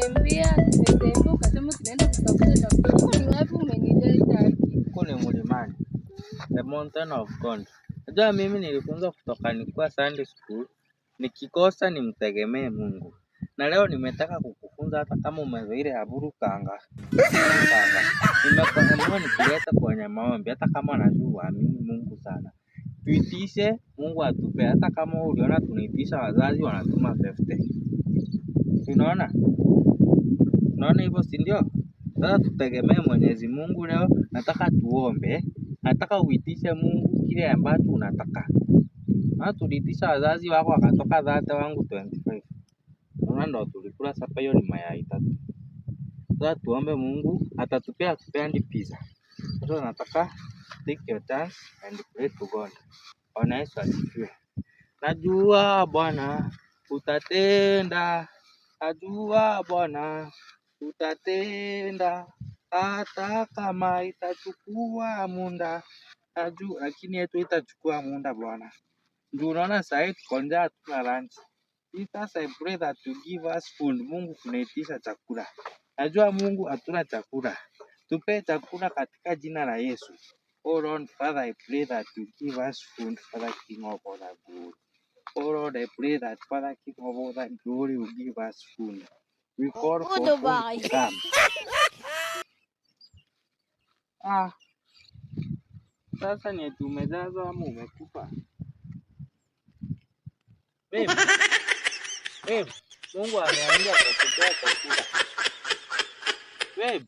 tumetembea ukasema tunaenda kutafuta chakula. Ni wapi umenileta? Huko ni mlimani. The mountain of God. Najua mimi nilifunzwa kutoka nilikuwa Sunday school, nikikosa nimtegemee Mungu. Na leo nimetaka kukufunza hata kama umezoea haburu kanga. Nimekuamua nikuleta kwenye maombi hata kama unajua uamini Mungu sana. Tuitishe Mungu atupe hata kama uliona tunaitisha wazazi wanatuma 50. Unaona? Unaona hivyo si ndio? Sasa tutegemee Mwenyezi Mungu leo, nataka tuombe. Nataka uitishe Mungu kile ambacho unataka. Na tuliitisha wazazi wako wakatoka 30 wangu 25. Unaona ndo tulikula sasa hiyo ni mayai 3. Sasa tuombe Mungu atatupea hadi pizza. Sasa nataka take your chance and pray to God. Bwana Yesu asifiwe. Najua Bwana utatenda. Najua Bwana utatenda. Hata kama itachukua muda. Najua lakini yetu itachukua muda Bwana. Ndio unaona sasa tuko njaa hatuna lunch. Jesus, I pray that you give us food. Mungu tunaitisha chakula. Najua Mungu hatuna chakula. Tupe chakula katika jina la Yesu. Oh Lord, Father, I pray that you give us food, Father, King of all the glory. Oh Lord, I pray that Father, King of all the glory, will give us food. We call for food to come. Sasa ni eti umejazwa ama umekufa? Babe, Mungu ameambia atakupea chakula. Babe.